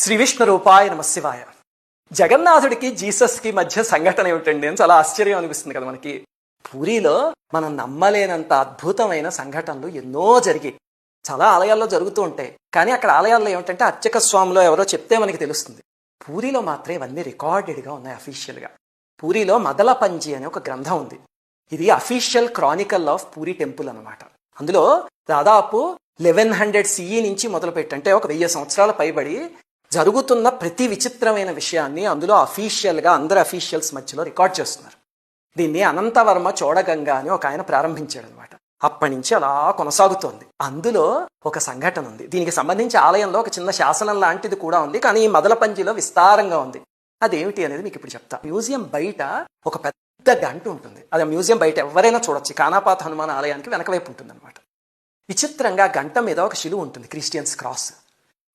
శ్రీ విష్ణు రూపాయ నమశివాయ. జగన్నాథుడికి జీసస్కి మధ్య సంఘటన ఏమిటండి అని చాలా ఆశ్చర్యం అనిపిస్తుంది కదా మనకి. పూరిలో మనం నమ్మలేనంత అద్భుతమైన సంఘటనలు ఎన్నో జరిగాయి. చాలా ఆలయాల్లో జరుగుతూ ఉంటాయి, కానీ అక్కడ ఆలయాల్లో ఏమిటంటే అర్చక స్వామిలో ఎవరో చెప్తే మనకి తెలుస్తుంది. పూరిలో మాత్రం ఇవన్నీ రికార్డెడ్గా ఉన్నాయి అఫీషియల్గా. పూరిలో మదలపంజి అనే ఒక గ్రంథం ఉంది. ఇది official Chronicle of puri temple అనమాట. అందులో దాదాపు 1100 CE నుంచి మొదలుపెట్టి, అంటే ఒక 1000 సంవత్సరాల పైబడి జరుగుతున్న ప్రతి విచిత్రమైన విషయాన్ని అందులో అఫీషియల్గా అందరు అఫీషియల్స్ మధ్యలో రికార్డ్ చేస్తున్నారు. దీన్ని అనంతవర్మ చోడగంగా అని ఒక ఆయన ప్రారంభించాడు అనమాట. అప్పటి నుంచి అలా కొనసాగుతోంది. అందులో ఒక సంఘటన ఉంది. దీనికి సంబంధించి ఆలయంలో ఒక చిన్న శాసనం లాంటిది కూడా ఉంది, కానీ ఈ మదలపంజిలో విస్తారంగా ఉంది. అదేమిటి అనేది మీకు ఇప్పుడు చెప్తా. మ్యూజియం బయట ఒక పెద్ద గంట ఉంటుంది. అది మ్యూజియం బయట ఎవరైనా చూడొచ్చు. కానాపాత హనుమాన్ ఆలయానికి వెనకవైపు ఉంటుంది అనమాట. విచిత్రంగా గంట మీద ఒక శిలువ ఉంటుంది, క్రిస్టియన్స్ క్రాస్.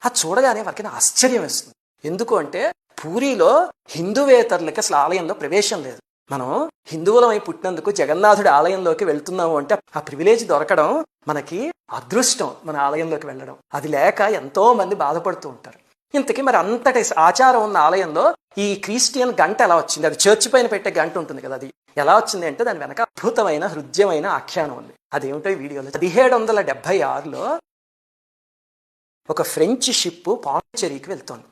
అది చూడగానే వారికి ఆశ్చర్యం వేస్తుంది. ఎందుకు అంటే పూరిలో హిందూవేతరులకి అసలు ఆలయంలో ప్రవేశం లేదు. మనం హిందువులమై పుట్టినందుకు జగన్నాథుడి ఆలయంలోకి వెళ్తున్నాము అంటే ఆ ప్రివిలేజ్ దొరకడం మనకి అదృష్టం. మన ఆలయంలోకి వెళ్ళడం అది లేక ఎంతో మంది బాధపడుతూ ఉంటారు. ఇంతకీ మరి అంతటి ఆచారం ఉన్న ఆలయంలో ఈ క్రిస్టియన్ గంట ఎలా వచ్చింది? అది చర్చి పైన పెట్టే గంట ఉంటుంది కదా, అది ఎలా వచ్చింది అంటే దాని వెనక అద్భుతమైన హృద్యమైన ఆఖ్యానం ఉంది. అదేమిటో ఈ వీడియోలో. 1776లో ఒక ఫ్రెంచ్ షిప్ పాండిచ్చేరికి వెళ్తోంది.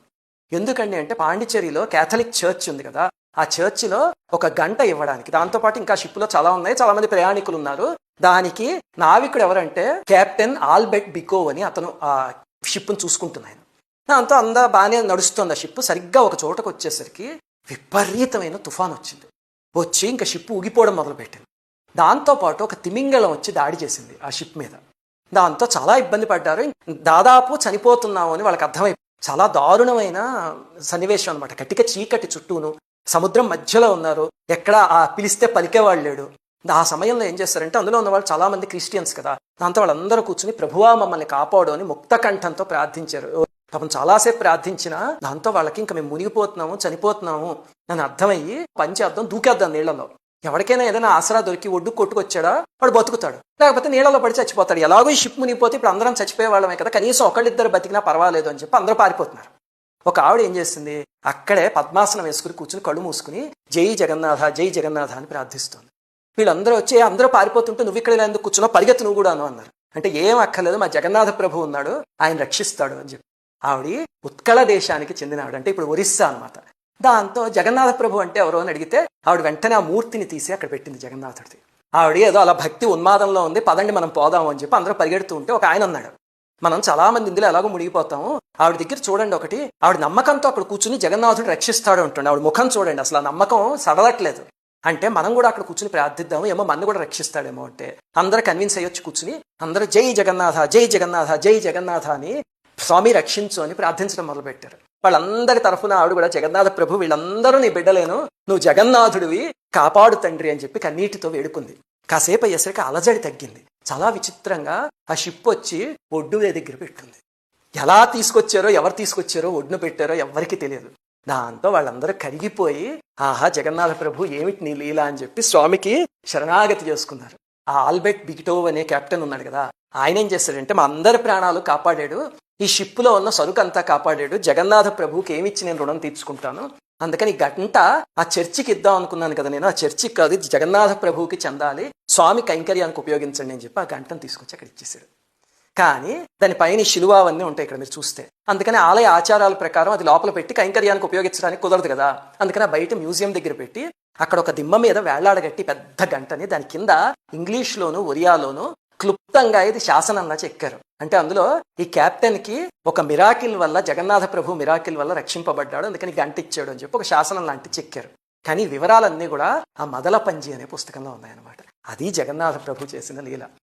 ఎందుకండి అంటే పాండిచ్చేరిలో క్యాథలిక్ చర్చ్ ఉంది కదా, ఆ చర్చిలో ఒక గంట ఇవ్వడానికి. దాంతోపాటు ఇంకా షిప్లో చాలా ఉన్నాయి, చాలా మంది ప్రయాణికులు ఉన్నారు. దానికి నావికుడు ఎవరంటే కెప్టెన్ ఆల్బర్ట్ బికో అని, అతను ఆ షిప్ను చూసుకుంటున్నాను. దాంతో బాగానే నడుస్తుంది ఆ షిప్. సరిగ్గా ఒక చోటకు వచ్చేసరికి విపరీతమైన తుఫాన్ వచ్చింది. వచ్చి ఇంకా షిప్ ఊగిపోవడం మొదలుపెట్టింది. దాంతోపాటు ఒక తిమింగళం వచ్చి దాడి చేసింది ఆ షిప్ మీద. దాంతో చాలా ఇబ్బంది పడ్డారు. దాదాపు చనిపోతున్నాము అని వాళ్ళకి అర్థమైపోయింది. చాలా దారుణమైన సన్నివేశం అనమాట. కటిక చీకటి చుట్టూను, సముద్రం మధ్యలో ఉన్నారు. ఎక్కడ పిలిస్తే పలికేవాళ్ళు లేడు. ఆ సమయంలో ఏం చేస్తారంటే అందులో ఉన్న వాళ్ళు చాలా మంది క్రిస్టియన్స్ కదా, దాంతో వాళ్ళందరూ కూర్చుని ప్రభువా మమ్మల్ని కాపాడు అని ముక్త కంఠంతో ప్రార్థించారు. పాపం చాలాసేపు ప్రార్థించినా దాంతో వాళ్ళకి ఇంకా మేము మునిగిపోతున్నాము, చనిపోతున్నాము అని అర్థమయ్యి పంచేద్దాం, దూకేద్దాం నీళ్లలో. ఎవరికైనా ఏదైనా ఆసరా దొరికి ఒడ్డు కొట్టుకొచ్చాడా వాడు బతుకుతాడు, లేకపోతే నీళ్ళలో పడి చచ్చిపోతాడు. ఎలాగో ఈ షిప్ మునిగిపోతే ఇప్పుడు అందరం చచ్చిపోయే వాళ్ళమే కదా, కనీసం ఒకళ్ళిద్దరు బతికినా పర్వాలేదు అని చెప్పి అందరూ పారిపోతున్నారు. ఒక ఆవిడ ఏం చేస్తుంది, అక్కడే పద్మాసనం వేసుకుని కూర్చుని కళ్ళు మూసుకుని జై జగన్నాథ జై జగన్నాథ అని ప్రార్థిస్తుంది. వీళ్ళందరూ వచ్చి అందరూ పారిపోతుంటే నువ్వు ఇక్కడ ఎందుకు కూర్చున్నావు, పరిగెత్తు నువ్వు కూడాను అన్నారు. అంటే ఏం అక్కర్లేదు, మా జగన్నాథ ప్రభు ఉన్నాడు, ఆయన రక్షిస్తాడు అని చెప్పి. ఆవిడ ఉత్కళ దేశానికి చెందిన ఆవిడ, అంటే ఇప్పుడు ఒరిస్సా అనమాట. దాంతో జగన్నాథ ప్రభు అంటే ఎవరో అని అడిగితే ఆవిడ వెంటనే ఆ మూర్తిని తీసి అక్కడ పెట్టింది జగన్నాథుడిది. ఆవిడ ఏదో అలా భక్తి ఉన్మాదంలో ఉంది, పదండి మనం పోదాము అని చెప్పి అందరూ పరిగెడుతూ ఉంటే ఒక ఆయన అన్నాడు, మనం చాలా మంది ఇందులో ఎలాగో మునిగిపోతాము, ఆవిడ దగ్గర చూడండి ఒకటి. ఆవిడ నమ్మకంతో అక్కడ కూర్చుని జగన్నాథుడు రక్షిస్తాడు అంటుండే. ఆవిడ ముఖం చూడండి, అసలు ఆ నమ్మకం సడలట్లేదు. అంటే మనం కూడా అక్కడ కూర్చుని ప్రార్థిద్దాము, ఏమో మన కూడా రక్షిస్తాడేమో అంటే అందరూ కన్విన్స్ అయ్యొచ్చి కూర్చుని అందరూ జై జగన్నాథ జై జగన్నాథ జై జగన్నాథ అని స్వామి రక్షించు అని ప్రార్థించడం మొదలుపెట్టారు. వాళ్ళందరి తరఫున ఆవిడ కూడా జగన్నాథ ప్రభు వీళ్ళందరూ నీ బిడ్డలేను, నువ్వు జగన్నాథుడివి, కాపాడు తండ్రి అని చెప్పి కన్నీటితో వేడుకుంది. కాసేపు అయ్యేసరికి అలజడి తగ్గింది. చాలా విచిత్రంగా ఆ షిప్ వచ్చి ఒడ్డు దగ్గర పెట్టింది. ఎలా తీసుకొచ్చారో ఎవరు తీసుకొచ్చారో ఒడ్డును పెట్టారో ఎవరికి తెలియదు. దాంతో వాళ్ళందరూ కరిగిపోయి ఆహా జగన్నాథ ప్రభు ఏమిటి నీ లీలా అని చెప్పి స్వామికి శరణాగతి చేసుకున్నారు. ఆ ఆల్బర్ట్ బిగిటో అనే కెప్టెన్ ఉన్నాడు కదా, ఆయన ఏం చేస్తాడంటే మా అందరి ప్రాణాలు కాపాడాడు, ఈ షిప్లో ఉన్న సరుకు అంతా కాపాడాడు, జగన్నాథ ప్రభుకి ఏమిచ్చి నేను రుణం తీర్చుకుంటాను, అందుకని గంట ఆ చర్చికి ఇద్దాం అనుకున్నాను కదా నేను, ఆ చర్చికి కాదు జగన్నాథ ప్రభువుకి చెందాలి, స్వామి కైంకర్యానికి ఉపయోగించండి అని చెప్పి ఆ గంటను తీసుకొచ్చి అక్కడ ఇచ్చేసాడు. కానీ దానిపైన శిలువ అవన్నీ ఉంటాయి ఇక్కడ మీరు చూస్తే. అందుకని ఆలయ ఆచారాల ప్రకారం అది లోపల పెట్టి కైంకర్యానికి ఉపయోగించడానికి కుదరదు కదా, అందుకని బయట మ్యూజియం దగ్గర పెట్టి అక్కడ ఒక దిమ్మ మీద వేళ్లాడగట్టి పెద్ద గంటని దాని కింద ఇంగ్లీష్లోను ఒరియాలోను క్లుప్తంగా ఇది శాసనంలా చెక్కారు. అంటే అందులో ఈ కెప్టెన్కి ఒక మిరాకిల్ వల్ల జగన్నాథ ప్రభు మిరాకిల్ వల్ల రక్షింపబడ్డాడు, అందుకని గంట ఇచ్చాడు అని చెప్పి ఒక శాసనం లాంటి చెక్కారు. కానీ వివరాలన్నీ కూడా ఆ మదలపంజి అనే పుస్తకంలో ఉన్నాయన్నమాట. అది జగన్నాథ ప్రభు చేసిన లీల.